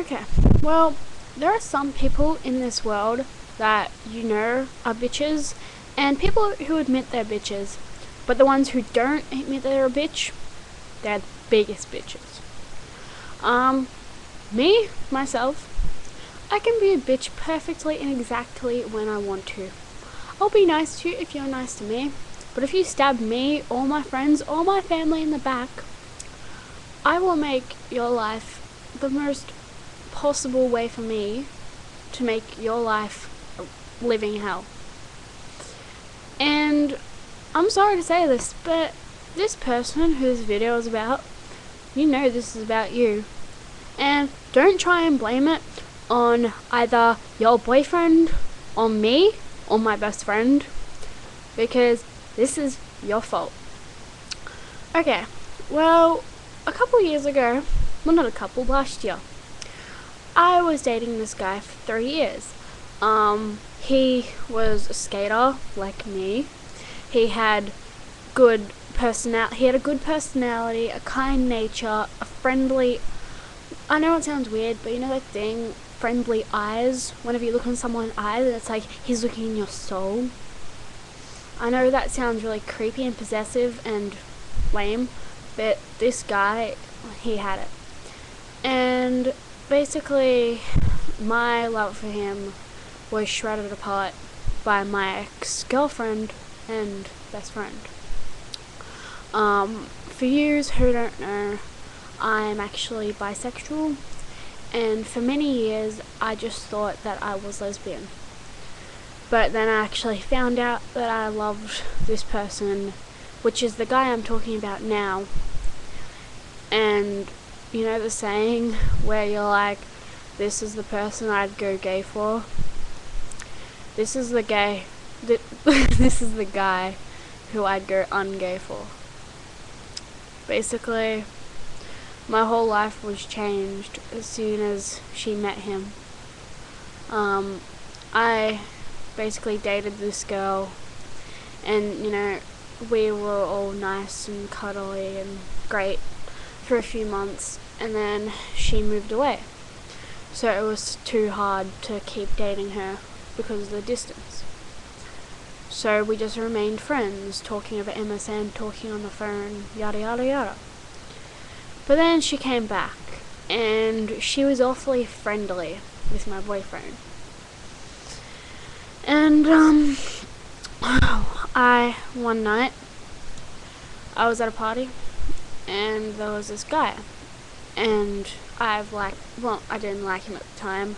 Okay, well, there are some people in this world that you know are bitches, and people who admit they're bitches, but the ones who don't admit they're a bitch, they're the biggest bitches. Myself, I can be a bitch perfectly and exactly when I want to. I'll be nice to you if you're nice to me, but if you stab me or my friends or my family in the back, I will make your life the most possible way for me to make your life a living hell. And I'm sorry to say this, but this person who this video is about, you know this is about you. And don't try and blame it on either your boyfriend, on me, or my best friend, because this is your fault. Okay, well, a couple years ago, well not a couple, last year, I was dating this guy for 3 years. He was a skater like me. He had a good personality, a kind nature, a friendly, I know it sounds weird, but you know that thing, friendly eyes, whenever you look in someone's eyes and it's like he's looking in your soul. I know that sounds really creepy and possessive and lame, but this guy, he had it. And basically, my love for him was shredded apart by my ex-girlfriend and best friend. For yous who don't know, I'm actually bisexual, and for many years I just thought that I was lesbian. But then I actually found out that I loved this person, which is the guy I'm talking about now. And you know the saying where you're like, this is the person I'd go gay for? This is the guy who I'd go ungay for. Basically, my whole life was changed as soon as she met him. I basically dated this girl, and you know, we were all nice and cuddly and great for a few months, and then she moved away. So it was too hard to keep dating her because of the distance. So we just remained friends, talking over MSN, talking on the phone, yada yada yada. But then she came back, and she was awfully friendly with my boyfriend. And one night, I was at a party, and there was this guy, and I didn't like him at the time,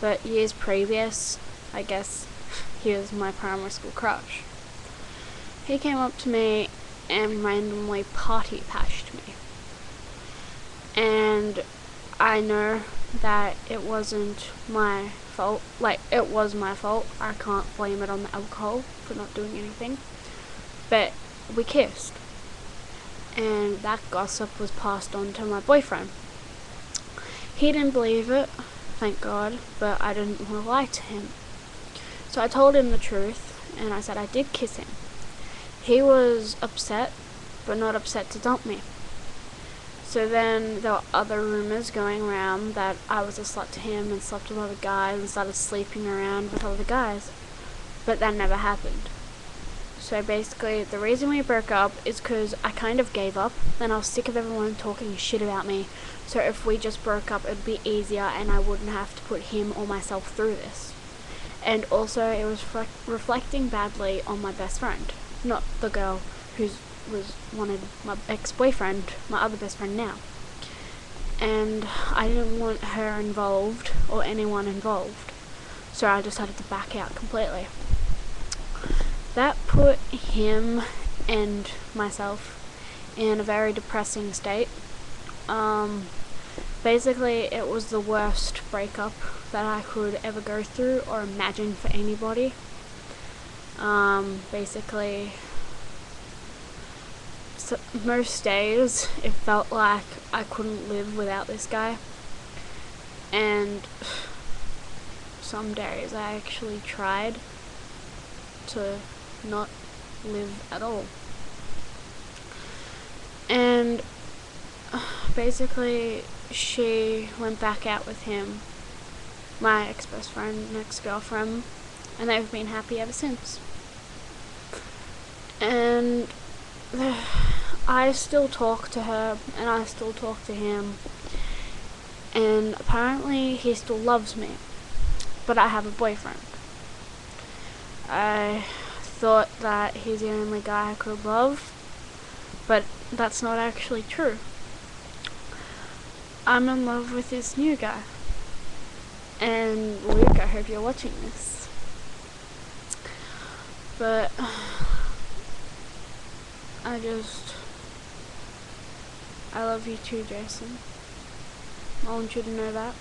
but years previous, I guess he was my primary school crush. He came up to me and randomly party pashed me. And I know that it wasn't my fault. Like, it was my fault. I can't blame it on the alcohol for not doing anything. But we kissed. And that gossip was passed on to my boyfriend. He didn't believe it, thank God, but I didn't want to lie to him. So I told him the truth, and I said I did kiss him. He was upset, but not upset to dump me. So then there were other rumors going around that I was a slut to him and slept with other guys and started sleeping around with other guys. But that never happened. So basically, the reason we broke up is because I kind of gave up, and I was sick of everyone talking shit about me. So if we just broke up, it'd be easier and I wouldn't have to put him or myself through this. And also, it was reflecting badly on my best friend, not the girl who wanted my ex-boyfriend, my other best friend now. And I didn't want her involved or anyone involved, so I decided to back out completely. That put him and myself in a very depressing state. Basically, it was the worst breakup that I could ever go through or imagine for anybody. Basically, most days it felt like I couldn't live without this guy, and some days I actually tried to not live at all. And basically, she went back out with him, my ex-best friend, ex-girlfriend, and they've been happy ever since. And I still talk to her, and I still talk to him, and apparently he still loves me, but I have a boyfriend. I thought that he's the only guy I could love, but that's not actually true. I'm in love with this new guy. And Luke, I hope you're watching this. But I love you too, Jason. I want you to know that.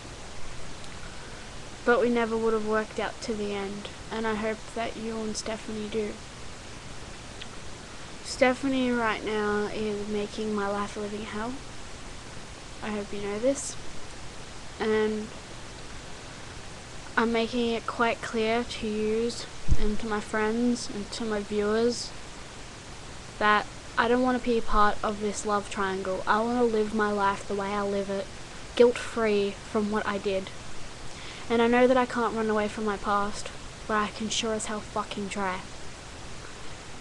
But we never would have worked out to the end, and I hope that you and Stephanie do. Stephanie right now is making my life a living hell. I hope you know this. And I'm making it quite clear to you and to my friends and to my viewers that I don't want to be a part of this love triangle. I want to live my life the way I live it, guilt-free from what I did. And I know that I can't run away from my past, but I can sure as hell fucking try.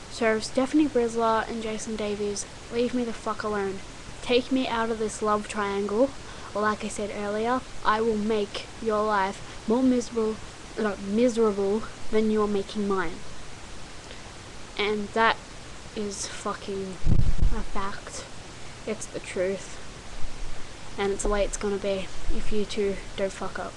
So Stephanie Brisler and Jason Davies, leave me the fuck alone. Take me out of this love triangle, or like I said earlier, I will make your life more miserable than you're making mine. And that is fucking a fact. It's the truth. And it's the way it's gonna be if you two don't fuck up.